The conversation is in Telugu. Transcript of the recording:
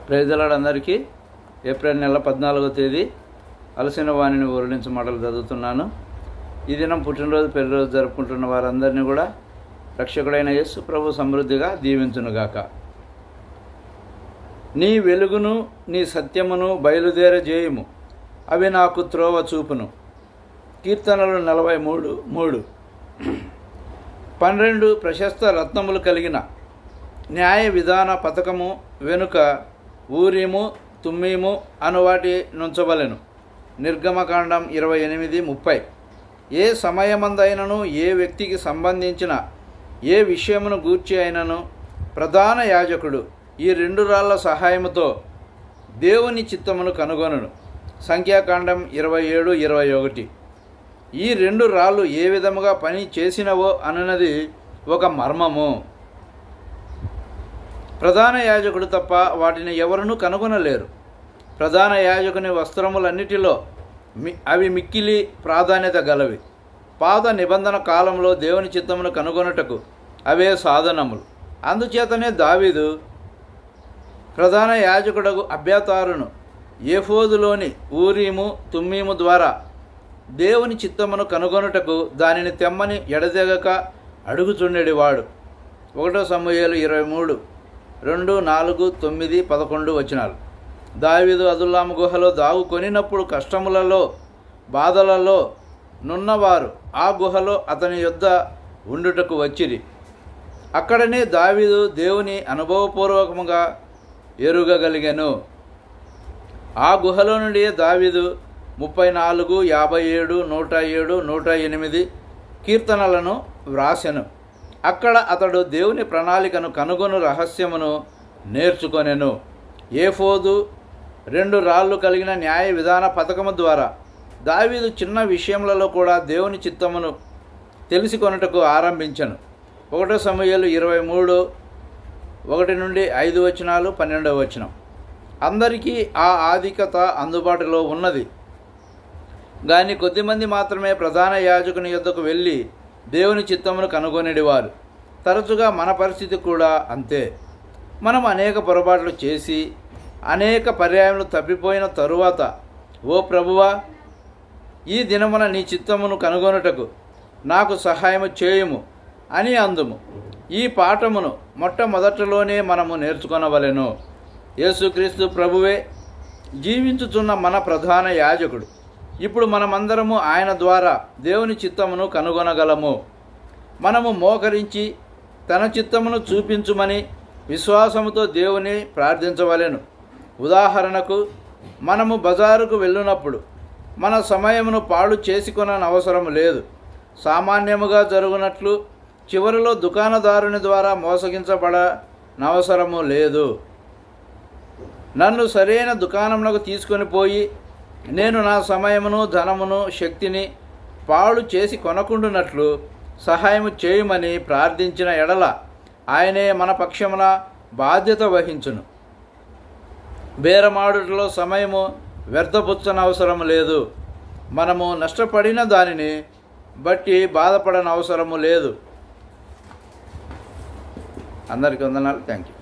ప్రైజ్ ది లార్డ్ అందరికీ. ఏప్రిల్ నెల 14వ తేదీ అలసిన వాణిని ఊరడించు మాటలు చదువుతున్నాను. ఈ దినం పుట్టినరోజు పెళ్లిరోజు జరుపుకుంటున్న వారందరినీ కూడా రక్షకుడైన యేసు ప్రభు సమృద్ధిగా దీవించునుగాక. నీ వెలుగును నీ సత్యమును బయలుదేరజేయుము, అవి నాకు త్రోవ చూపును. కీర్తనలు 43:3. 12 ప్రశస్త రత్నములు కలిగిన న్యాయ విధాన పథకము వెనుక ఊరీము తుమ్మీము అను వాటి నుంచవలెను. నిర్గమకాండం 28:30. ఏ సమయమందైనను ఏ వ్యక్తికి సంబంధించిన ఏ విషయమును గూర్చి అయినను ప్రధాన యాజకుడు ఈ 2 రాళ్ల సహాయముతో దేవుని చిత్తమును కనుగొనును. సంఖ్యాకాండం 27:21. ఈ 2 రాళ్ళు ఏ విధముగా పని చేసినవో అన్నది ఒక మర్మము. ప్రధాన యాజకుడు తప్ప వాటిని ఎవరునూ కనుగొనలేరు. ప్రధాన యాజకుని వస్త్రములన్నిటిలో అవి మిక్కిలి ప్రాధాన్యత గలవి. పాత నిబంధన కాలంలో దేవుని చిత్తమును కనుగొనుటకు అవే సాధనములు. అందుచేతనే దావీదు ప్రధాన యాజకుడగు అబ్యాతారును ఏఫోదులోని ఊరీము తుమ్మీము ద్వారా దేవుని చిత్తమును కనుగొనుటకు దానిని తెమ్మని ఎడతెగక అడుగుచుండేవాడు. 1 సమూయేలు 23:2, 4, 9, 11 వచనాలు. దావీదు అదుల్లాము గుహలో దాగుకొనినప్పుడు కష్టములలో బాధలలో నున్నవారు ఆ గుహలో అతని యొద్ద ఉండుటకు వచ్చిరి. అక్కడనే దావీదు దేవుని అనుభవపూర్వకముగా ఎరుగగలిగెను. ఆ గుహలో నుండి దావీదు 34, 57, 107, 108 కీర్తనలను వ్రాసెను. అక్కడ అతడు దేవుని ప్రణాళికను కనుగొను రహస్యమును నేర్చుకొనెను. ఏఫోదు 2 రాళ్ళు కలిగిన న్యాయ విధాన పథకము ద్వారా దావీదు చిన్న విషయములలో కూడా దేవుని చిత్తమును తెలుసుకొనుటకు ఆరంభించెను. 1 సమూయేలు 23:1-5 వచనాలు, 12వ వచనం. అందరికీ ఆ ఆధిక్యత అందుబాటులో ఉన్నది, కానీ కొద్దిమంది మాత్రమే ప్రధాన యాజకుని యొద్దకు వెళ్ళి దేవుని చిత్తమును కనుగొనేవారు. తరచుగా మన పరిస్థితి కూడా అంతే. మనం అనేక పొరపాట్లు చేసి అనేక పర్యాయములు తప్పిపోయిన తరువాత, ఓ ప్రభువా, ఈ దినమున నీ చిత్తమును కనుగొనుటకు నాకు సహాయము చేయుము అని అందుము. ఈ పాఠమును మొట్టమొదటిలోనే మనము నేర్చుకొనవలెను. యేసుక్రీస్తు ప్రభువే జీవించుచున్న మన ప్రధాన యాజకుడు. ఇప్పుడు మనమందరము ఆయన ద్వారా దేవుని చిత్తమును కనుగొనగలము. మనము మోకరించి తన చిత్తమును చూపించుమని విశ్వాసముతో దేవుని ప్రార్థించవలెను. ఉదాహరణకు, మనము బజారుకు వెళ్ళినప్పుడు మన సమయమును పాడు చేసుకొననవసరం లేదు. సామాన్యముగా జరుగునట్లు చివరిలో దుకాణదారుని ద్వారా మోసగించబడనవసరము లేదు. నన్ను సరైన దుకాణమునకు తీసుకొని పోయి నేను నా సమయమును ధనమును శక్తిని పాడు చేసి కొనకుండునట్లు సహాయము చేయమని ప్రార్థించిన ఎడల ఆయనే మన పక్షమున బాధ్యత వహించును. బేరమాడుటలో సమయము వ్యర్థపుచ్చనవసరం లేదు. మనము నష్టపడిన దానిని బట్టి బాధపడనవసరము లేదు. అందరికీ వందనాలు. Thank you.